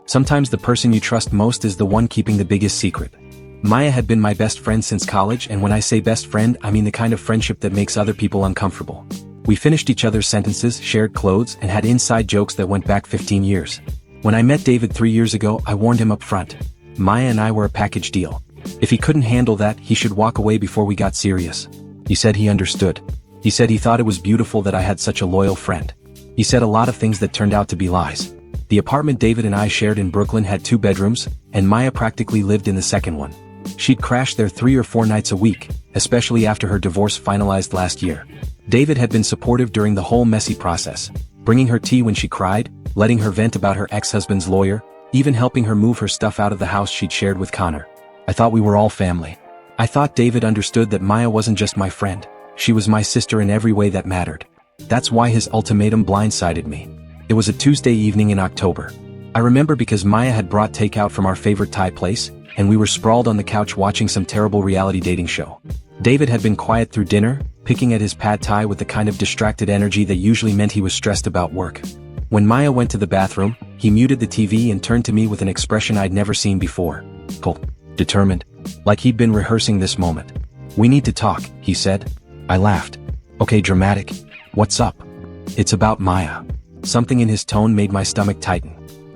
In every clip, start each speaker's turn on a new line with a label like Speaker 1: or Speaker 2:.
Speaker 1: Sometimes the person you trust most is the one keeping the biggest secret. Maya had been my best friend since college, and when I say best friend, I mean the kind of friendship that makes other people uncomfortable. We finished each other's sentences, shared clothes, and had inside jokes that went back 15 years. When I met David 3 years ago, I warned him up front. Maya and I were a package deal. If he couldn't handle that, he should walk away before we got serious. He said he understood. He said he thought it was beautiful that I had such a loyal friend. He said a lot of things that turned out to be lies. The apartment David and I shared in Brooklyn had 2 bedrooms, and Maya practically lived in the second one. She'd crash there 3 or 4 nights a week, especially after her divorce finalized last year. David had been supportive during the whole messy process, bringing her tea when she cried, letting her vent about her ex-husband's lawyer, even helping her move her stuff out of the house she'd shared with Connor. I thought we were all family. I thought David understood that Maya wasn't just my friend, she was my sister in every way that mattered. That's why his ultimatum blindsided me. It was a Tuesday evening in October. I remember because Maya had brought takeout from our favorite Thai place, and we were sprawled on the couch watching some terrible reality dating show. David had been quiet through dinner, picking at his pad thai with the kind of distracted energy that usually meant he was stressed about work. When Maya went to the bathroom, he muted the TV and turned to me with an expression I'd never seen before. Cold. Determined. Like he'd been rehearsing this moment. "We need to talk," he said. I laughed. "Okay, dramatic. What's up?" "It's about Maya." Something in his tone made my stomach tighten.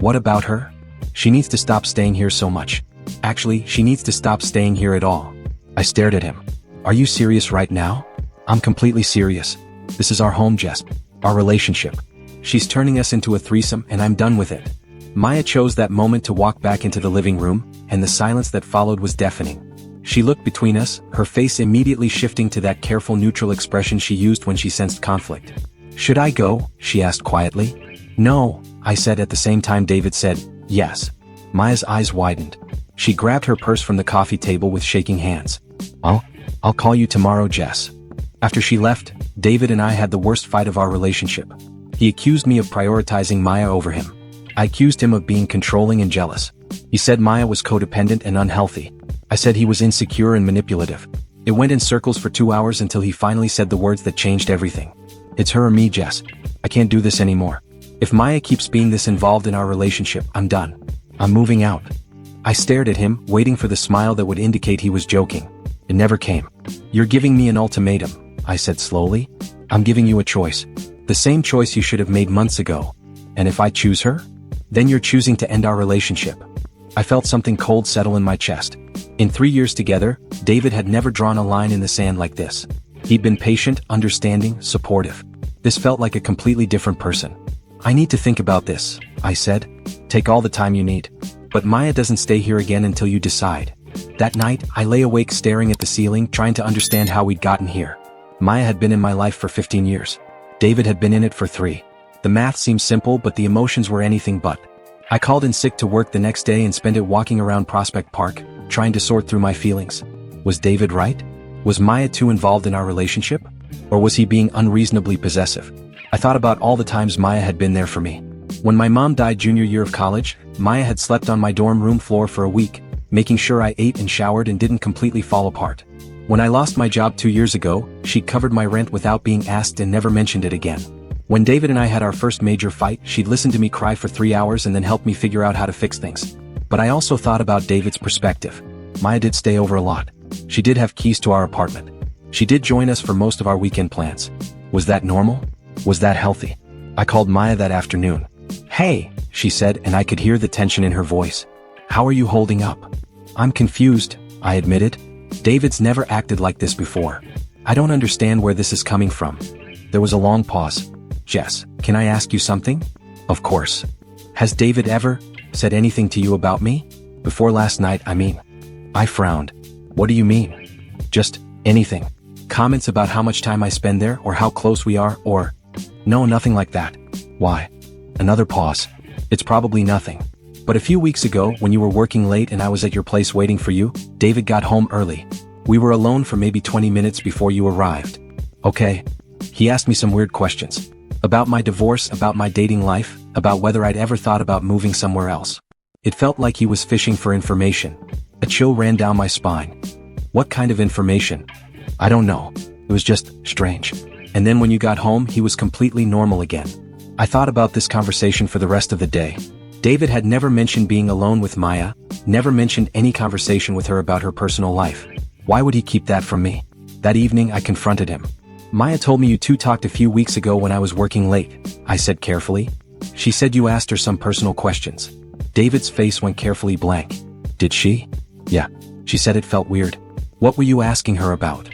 Speaker 1: "What about her?" "She needs to stop staying here so much. Actually, she needs to stop staying here at all." I stared at him. "Are you serious right now?" "I'm completely serious. This is our home, Jess. Our relationship. She's turning us into a threesome, and I'm done with it." Maya chose that moment to walk back into the living room, and the silence that followed was deafening. She looked between us, her face immediately shifting to that careful neutral expression she used when she sensed conflict. "Should I go?" she asked quietly. "No," I said at the same time David said, "Yes." Maya's eyes widened. She grabbed her purse from the coffee table with shaking hands. I'll call you tomorrow, Jess." After she left, David and I had the worst fight of our relationship. He accused me of prioritizing Maya over him. I accused him of being controlling and jealous. He said Maya was codependent and unhealthy. I said he was insecure and manipulative. It went in circles for 2 hours until he finally said the words that changed everything. "It's her or me, Jess. I can't do this anymore. If Maya keeps being this involved in our relationship, I'm done. I'm moving out." I stared at him, waiting for the smile that would indicate he was joking. It never came. "You're giving me an ultimatum," I said slowly. "I'm giving you a choice. The same choice you should have made months ago. And if I choose her? Then you're choosing to end our relationship." I felt something cold settle in my chest. In 3 years together, David had never drawn a line in the sand like this. He'd been patient, understanding, supportive. This felt like a completely different person. "I need to think about this," I said. "Take all the time you need. But Maya doesn't stay here again until you decide." That night, I lay awake staring at the ceiling, trying to understand how we'd gotten here. Maya had been in my life for 15 years. David had been in it for 3. The math seemed simple, but the emotions were anything but. I called in sick to work the next day and spent it walking around Prospect Park, trying to sort through my feelings. Was David right? Was Maya too involved in our relationship? Or was he being unreasonably possessive? I thought about all the times Maya had been there for me. When my mom died junior year of college, Maya had slept on my dorm room floor for a week, making sure I ate and showered and didn't completely fall apart. When I lost my job 2 years ago, she'd covered my rent without being asked and never mentioned it again. When David and I had our first major fight, she'd listen to me cry for 3 hours and then help me figure out how to fix things. But I also thought about David's perspective. Maya did stay over a lot. She did have keys to our apartment. She did join us for most of our weekend plans. Was that normal? Was that healthy? I called Maya that afternoon. "Hey," she said, and I could hear the tension in her voice. "How are you holding up?" "I'm confused," I admitted. "David's never acted like this before. I don't understand where this is coming from." There was a long pause. "Jess, can I ask you something?" "Of course." "Has David ever said anything to you about me? Before last night, I mean." I frowned. "What do you mean?" "Just anything. Comments about how much time I spend there or how close we are or—" "No, nothing like that." "Why?" Another pause. "It's probably nothing. But a few weeks ago, when you were working late and I was at your place waiting for you, David got home early. We were alone for maybe 20 minutes before you arrived." "Okay." He asked me some weird questions. About my divorce, about my dating life, about whether I'd ever thought about moving somewhere else. It felt like he was fishing for information. A chill ran down my spine. "What kind of information?" "I don't know. It was just strange. And then when you got home, he was completely normal again." I thought about this conversation for the rest of the day. David had never mentioned being alone with Maya, never mentioned any conversation with her about her personal life. Why would he keep that from me? That evening I confronted him. Maya told me you two talked a few weeks ago when I was working late, I said carefully. She said you asked her some personal questions. David's face went carefully blank. Did she? Yeah. She said it felt weird. What were you asking her about?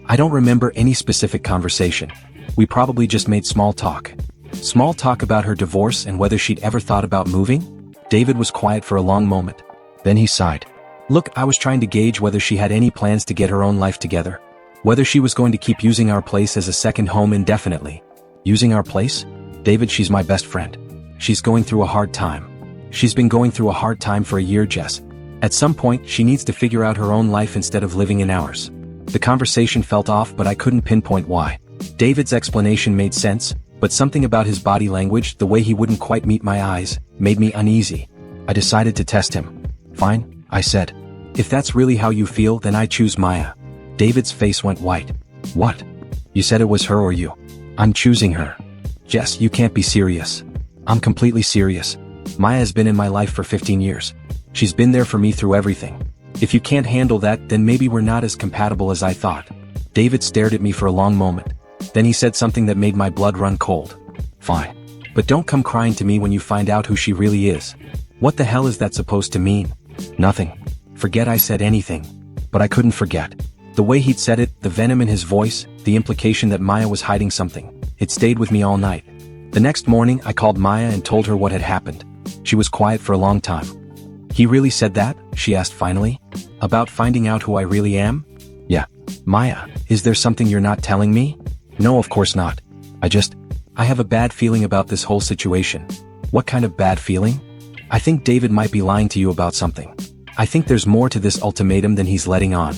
Speaker 1: I don't remember any specific conversation. We probably just made small talk. Small talk about her divorce and whether she'd ever thought about moving? David was quiet for a long moment. Then he sighed. Look, I was trying to gauge whether she had any plans to get her own life together. Whether she was going to keep using our place as a second home indefinitely. Using our place? David, she's my best friend. She's going through a hard time. She's been going through a hard time for a year, Jess. At some point, she needs to figure out her own life instead of living in ours. The conversation felt off, but I couldn't pinpoint why. David's explanation made sense, but something about his body language, the way he wouldn't quite meet my eyes, made me uneasy. I decided to test him. Fine, I said. If that's really how you feel, then I choose Maya. David's face went white. What? You said it was her or you. I'm choosing her. Jess, you can't be serious. I'm completely serious. Maya has been in my life for 15 years. She's been there for me through everything. If you can't handle that, then maybe we're not as compatible as I thought. David stared at me for a long moment. Then he said something that made my blood run cold. Fine. But don't come crying to me when you find out who she really is. What the hell is that supposed to mean? Nothing. Forget I said anything. But I couldn't forget. The way he'd said it, the venom in his voice, the implication that Maya was hiding something. It stayed with me all night. The next morning, I called Maya and told her what had happened. She was quiet for a long time. He really said that? She asked finally. About finding out who I really am? Yeah. Maya, is there something you're not telling me? No, of course not. I have a bad feeling about this whole situation. What kind of bad feeling? I think David might be lying to you about something. I think there's more to this ultimatum than he's letting on.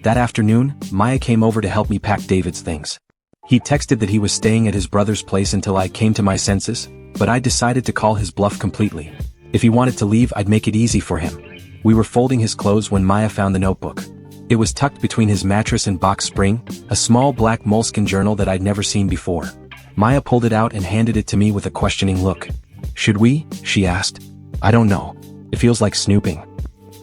Speaker 1: That afternoon, Maya came over to help me pack David's things. He texted that he was staying at his brother's place until I came to my senses, but I decided to call his bluff completely. If he wanted to leave, I'd make it easy for him. We were folding his clothes when Maya found the notebook. It was tucked between his mattress and box spring, a small black moleskin journal that I'd never seen before. Maya pulled it out and handed it to me with a questioning look. Should we? She asked. I don't know. It feels like snooping.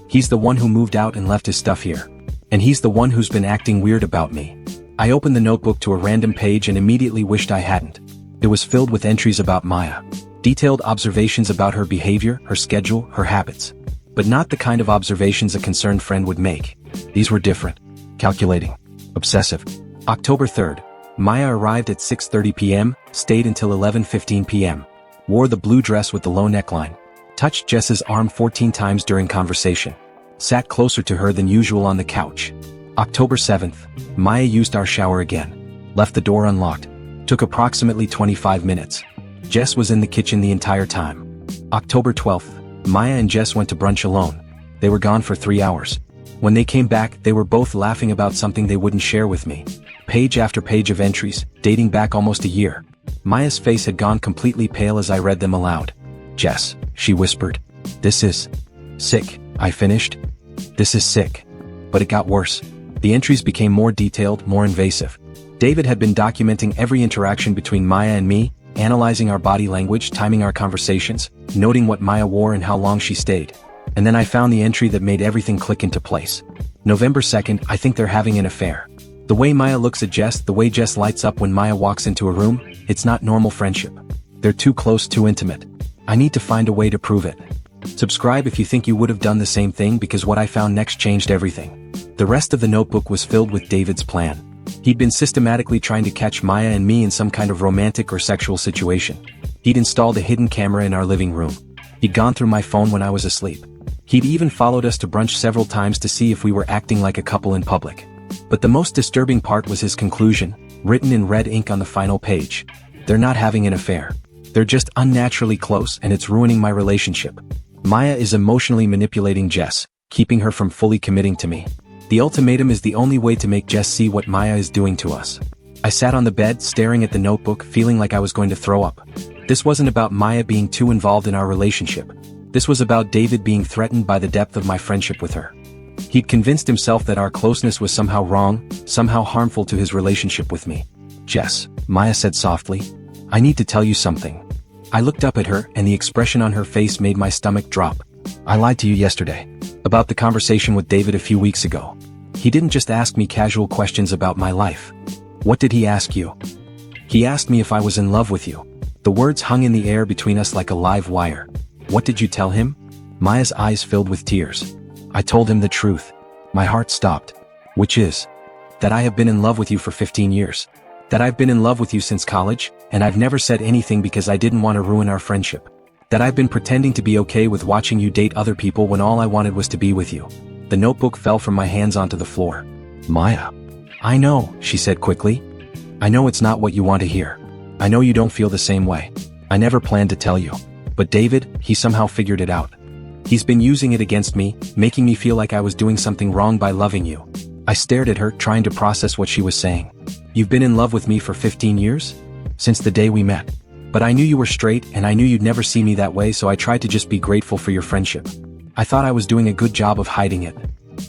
Speaker 1: He's the one who moved out and left his stuff here. And he's the one who's been acting weird about me. I opened the notebook to a random page and immediately wished I hadn't. It was filled with entries about Maya. Detailed observations about her behavior, her schedule, her habits. But not the kind of observations a concerned friend would make. These were different. Calculating. Obsessive. October 3rd. Maya arrived at 6:30 p.m., stayed until 11:15 p.m. Wore the blue dress with the low neckline. Touched Jess's arm 14 times during conversation. Sat closer to her than usual on the couch. October 7th. Maya used our shower again. Left the door unlocked. Took approximately 25 minutes. Jess was in the kitchen the entire time. October 12th. Maya and Jess went to brunch alone. They were gone for 3 hours. When they came back, they were both laughing about something they wouldn't share with me. Page after page of entries, dating back almost a year. Maya's face had gone completely pale as I read them aloud. Jess, she whispered. This is sick, I finished. This is sick. But it got worse. The entries became more detailed, more invasive. David had been documenting every interaction between Maya and me, analyzing our body language, timing our conversations, noting what Maya wore and how long she stayed. And then I found the entry that made everything click into place. November 2nd, I think they're having an affair. The way Maya looks at Jess, the way Jess lights up when Maya walks into a room, it's not normal friendship. They're too close, too intimate. I need to find a way to prove it. Subscribe if you think you would have done the same thing, because what I found next changed everything. The rest of the notebook was filled with David's plan. He'd been systematically trying to catch Maya and me in some kind of romantic or sexual situation. He'd installed a hidden camera in our living room. He'd gone through my phone when I was asleep. He'd even followed us to brunch several times to see if we were acting like a couple in public. But the most disturbing part was his conclusion, written in red ink on the final page. They're not having an affair. They're just unnaturally close, and it's ruining my relationship. Maya is emotionally manipulating Jess, keeping her from fully committing to me. The ultimatum is the only way to make Jess see what Maya is doing to us. I sat on the bed, staring at the notebook, feeling like I was going to throw up. This wasn't about Maya being too involved in our relationship. This was about David being threatened by the depth of my friendship with her. He'd convinced himself that our closeness was somehow wrong, somehow harmful to his relationship with me. Jess, Maya said softly, I need to tell you something. I looked up at her, and the expression on her face made my stomach drop. I lied to you yesterday. About the conversation with David a few weeks ago. He didn't just ask me casual questions about my life. What did he ask you? He asked me if I was in love with you. The words hung in the air between us like a live wire. What did you tell him? Maya's eyes filled with tears. I told him the truth. My heart stopped. Which is? That I have been in love with you for 15 years. That I've been in love with you since college, and I've never said anything because I didn't want to ruin our friendship. That I've been pretending to be okay with watching you date other people when all I wanted was to be with you. The notebook fell from my hands onto the floor. Maya. I know, she said quickly. I know it's not what you want to hear. I know you don't feel the same way. I never planned to tell you. But David, he somehow figured it out. He's been using it against me, making me feel like I was doing something wrong by loving you. I stared at her, trying to process what she was saying. You've been in love with me for 15 years? Since the day we met. But I knew you were straight, and I knew you'd never see me that way, so I tried to just be grateful for your friendship. I thought I was doing a good job of hiding it.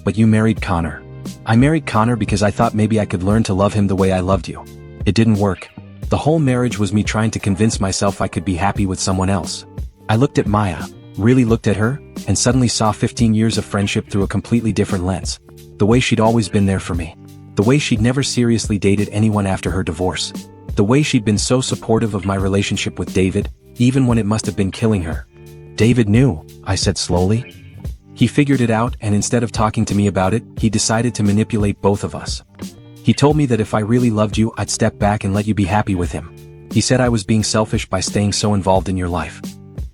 Speaker 1: But you married Connor. I married Connor because I thought maybe I could learn to love him the way I loved you. It didn't work. The whole marriage was me trying to convince myself I could be happy with someone else. I looked at Maya, really looked at her, and suddenly saw 15 years of friendship through a completely different lens. The way she'd always been there for me. The way she'd never seriously dated anyone after her divorce. The way she'd been so supportive of my relationship with David, even when it must have been killing her. David knew, I said slowly. He figured it out, and instead of talking to me about it, he decided to manipulate both of us. He told me that if I really loved you, I'd step back and let you be happy with him. He said I was being selfish by staying so involved in your life.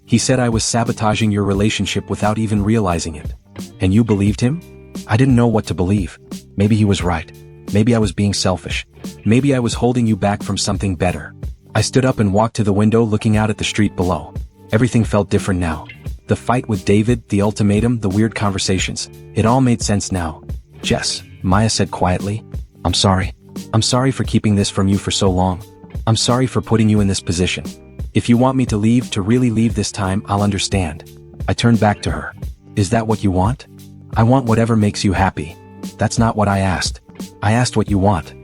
Speaker 1: He said I was sabotaging your relationship without even realizing it. And you believed him? I didn't know what to believe. Maybe he was right. Maybe I was being selfish. Maybe I was holding you back from something better. I stood up and walked to the window, looking out at the street below. Everything felt different now. The fight with David, the ultimatum, the weird conversations. It all made sense now. Jess, Maya said quietly. I'm sorry. I'm sorry for keeping this from you for so long. I'm sorry for putting you in this position. If you want me to leave, to really leave this time, I'll understand. I turned back to her. Is that what you want? I want whatever makes you happy. That's not what I asked. I asked what you want.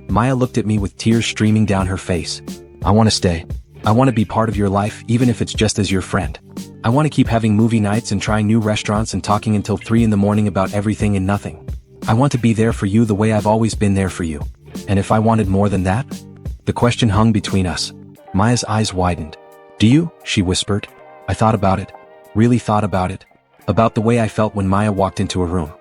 Speaker 1: Maya looked at me with tears streaming down her face. I want to stay. I want to be part of your life, even if it's just as your friend. I want to keep having movie nights and trying new restaurants and talking until 3 in the morning about everything and nothing. I want to be there for you the way I've always been there for you. And if I wanted more than that? The question hung between us. Maya's eyes widened. Do you? She whispered. I thought about it. Really thought about it. About the way I felt when Maya walked into a room.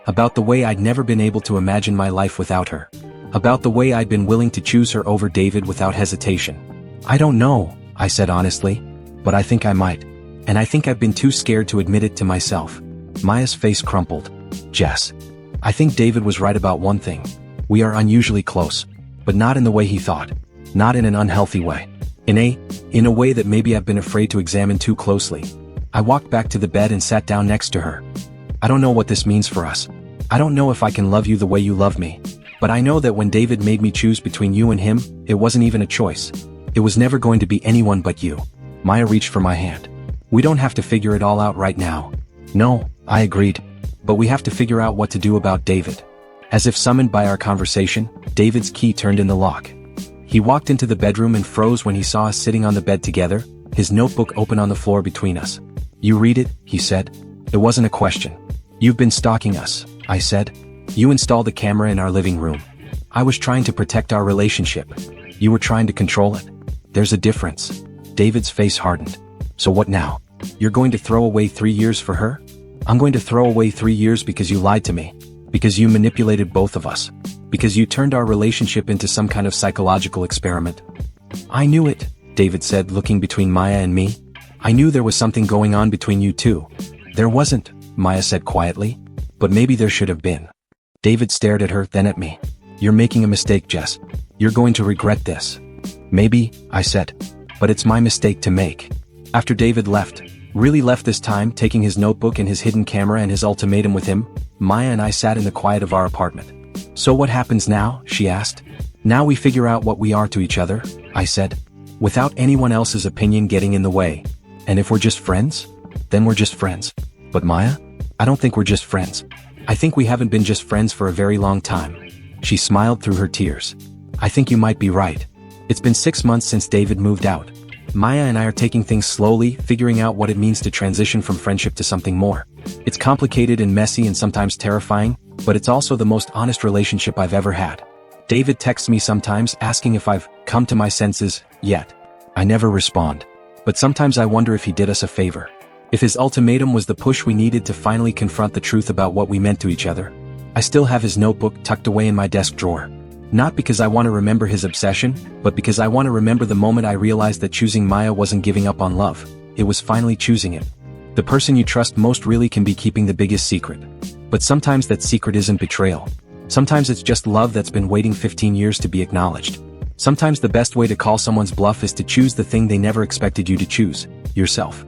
Speaker 1: About the way I'd never been able to imagine my life without her. About the way I'd been willing to choose her over David without hesitation. I don't know, I said honestly. But I think I might. And I think I've been too scared to admit it to myself. Maya's face crumpled. Jess. I think David was right about one thing. We are unusually close. But not in the way he thought. Not in an unhealthy way. In a way that maybe I've been afraid to examine too closely. I walked back to the bed and sat down next to her. I don't know what this means for us. I don't know if I can love you the way you love me. But I know that when David made me choose between you and him, it wasn't even a choice. It was never going to be anyone but you. Maya reached for my hand. We don't have to figure it all out right now. No, I agreed. But we have to figure out what to do about David. As if summoned by our conversation, David's key turned in the lock. He walked into the bedroom and froze when he saw us sitting on the bed together, his notebook open on the floor between us. You read it, he said. It wasn't a question. You've been stalking us, I said. You installed a camera in our living room. I was trying to protect our relationship. You were trying to control it. There's a difference. David's face hardened. So what now? You're going to throw away 3 years for her? I'm going to throw away 3 years because you lied to me. Because you manipulated both of us. Because you turned our relationship into some kind of psychological experiment. I knew it, David said, looking between Maya and me. I knew there was something going on between you two. There wasn't, Maya said quietly. But maybe there should have been. David stared at her, then at me. You're making a mistake, Jess. You're going to regret this. Maybe, I said. But it's my mistake to make. After David left, really left this time, taking his notebook and his hidden camera and his ultimatum with him, Maya and I sat in the quiet of our apartment. So what happens now? She asked. Now we figure out what we are to each other, I said. Without anyone else's opinion getting in the way. And if we're just friends? Then we're just friends. But Maya? I don't think we're just friends. I think we haven't been just friends for a very long time. She smiled through her tears. I think you might be right. It's been 6 months since David moved out. Maya and I are taking things slowly, figuring out what it means to transition from friendship to something more. It's complicated and messy and sometimes terrifying, but it's also the most honest relationship I've ever had. David texts me sometimes asking if I've come to my senses yet. I never respond. But sometimes I wonder if he did us a favor. If his ultimatum was the push we needed to finally confront the truth about what we meant to each other. I still have his notebook tucked away in my desk drawer. Not because I want to remember his obsession, but because I want to remember the moment I realized that choosing Maya wasn't giving up on love. It was finally choosing it. The person you trust most really can be keeping the biggest secret. But sometimes that secret isn't betrayal. Sometimes it's just love that's been waiting 15 years to be acknowledged. Sometimes the best way to call someone's bluff is to choose the thing they never expected you to choose, yourself.